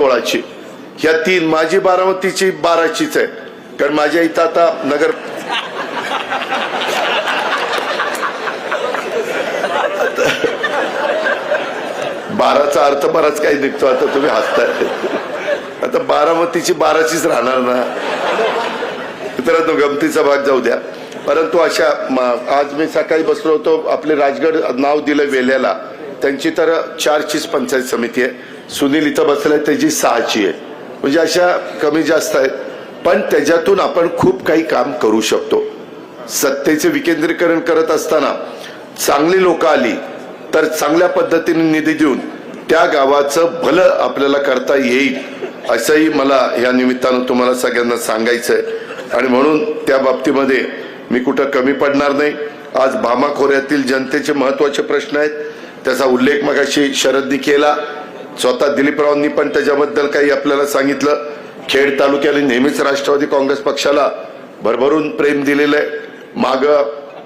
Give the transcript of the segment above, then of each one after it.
16ची ह्या तीन, माझी बारामतीची 12चीच आहे, कारण माझ्या इथं आता नगर बाराचा अर्थ बराच काही निघतो. आता तुम्ही हसताय, आता बारामतीची 12चीच राहणार ना. मित्रांनो, गमतीचा भाग जाऊ द्या. परंतु अशा आज मी सकाळी बसलो होतो, आपले राजगड नाव दिलं वेल्याला, त्यांची तर 4चीच पंचायत समिती आहे. सुनील इथं बसलाय, त्याची 6ची आहे. म्हणजे अशा कमी जास्त आहेत, पण त्याच्यातून आपण खूप काही काम करू शकतो. सत्तेचे विकेंद्रीकरण करत असताना चांगली लोक आली तर चांगल्या पद्धतीने निधी देऊन त्या गावाचं भलं आपल्याला करता येईल, असंही मला या निमित्तानं तुम्हाला सगळ्यांना सांगायचंय. आणि म्हणून त्या बाबतीमध्ये मी कुठं कमी पडणार नाही. आज भामा खोऱ्यातील जनतेचे महत्वाचे प्रश्न आहेत, त्याचा उल्लेख मगाशी शरदनी केला, स्वतः दिलीपरावांनी पण त्याच्याबद्दल काही आपल्याला सांगितलं. खेड तालुक्याने नेहमीच राष्ट्रवादी काँग्रेस पक्षाला भरभरून प्रेम दिलेलं आहे. माग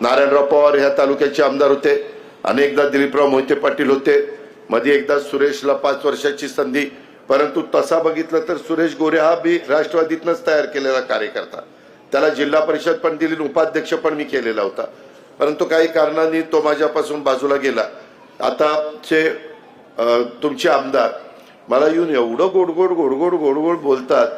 नारायणराव पवार ह्या तालुक्याचे आमदार होते, अनेकदा दिलीपराव मोहिते पाटील होते, मध्ये एकदा सुरेशला 5 वर्षाची संधी. परंतु तसा बघितलं तर सुरेश गोरे हा बी राष्ट्रवादीतनंच तयार केलेला कार्यकर्ता, त्याला जिल्हा परिषद पण दिली, उपाध्यक्ष पण मी केलेला होता. परंतु काही कारणांनी तो माझ्यापासून बाजूला गेला. आताचे तुमचे आमदार मला येऊन एवढं गोडगोड गोडगोड गोडगोड बोलतात,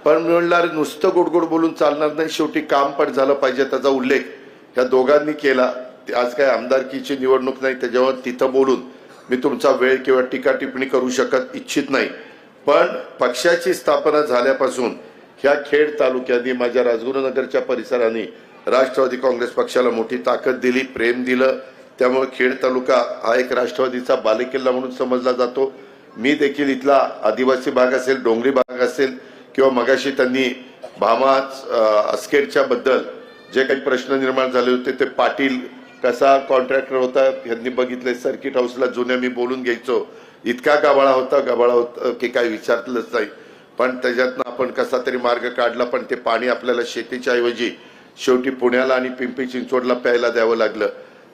पण मी म्हणलं अरे नुसतं गोडगोड बोलून चालणार नाही, शेवटी काम पण झालं पाहिजे. त्याचा उल्लेख या दोघांनी केला. आज काय आमदारकीची निवडणूक नाही, त्याच्यावर तिथं बोलून मी तुमचा वेळ किंवा टीका टिप्पणी करू इच्छित नाही. पण पक्षाची स्थापना झाल्यापासून ह्या खेड तालुक्याने, माझ्या राजगुरुनगरच्या परिसराने राष्ट्रवादी काँग्रेस पक्षाला मोठी ताकद दिली, प्रेम दिलं. त्यामुळे खेड तालुका हा एक राष्ट्रवादीचा बालेकिल्ला म्हणून समजला जातो. मी देखील इथला आदिवासी भाग असेल, डोंगरी भाग असेल, किंवा मगाशी त्यांनी भामा अस्केरच्या बद्दल जे काही प्रश्न निर्माण झाले होते, ते पाटील कसा कॉन्ट्रॅक्टर होता यांनी बघितले. सर्किट हाऊसला जुन्या मी बोलून घ्यायचो, इतका गबाळा होता की काही विचारलंच नाही. पण त्याच्यातनं आपण कसा तरी मार्ग काढला. पण ते पाणी आपल्याला शेतीच्या ऐवजी शेवटी पुण्याला आणि पिंपरी चिंचवडला प्यायला द्यावं लागलं.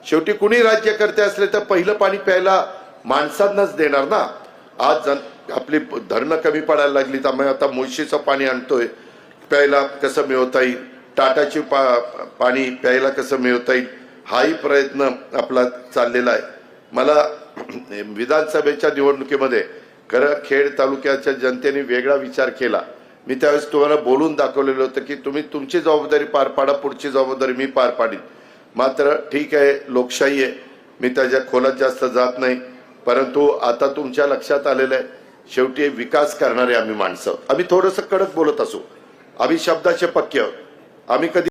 शेवटी कुणी राज्यकर्ते असले तर पहिलं पाणी प्यायला माणसांनाच देणार ना. आज आपली धरणं कमी पडायला लागली, तर आता मुळशीचं पाणी आणतोय, प्यायला कसं मिळवता येईल, टाटाची पाणी प्यायला कसं मिळवता येईल, हाही प्रयत्न आपला चाललेला आहे. मला विधानसभेच्या निवडणुकीमध्ये खरं खेड तालुक्याच्या जनतेने वेगळा विचार केला. मी त्यावेळेस तुम्हाला बोलून दाखवलेलं होतं की तुम्ही तुमची जबाबदारी पार पाडा, पुढची जबाबदारी मी पार पाडीन. मात्र ठीक आहे, लोकशाही आहे, मी त्याच्या खोलात जास्त जात नाही. परंतु आता तुमच्या लक्षात आलेलं आहे, शेवटी विकास करणारे आम्ही माणसं. आम्ही थोडंसं कडक बोलत असू, आम्ही शब्दाचे पक्के आहोत. आम्ही कधी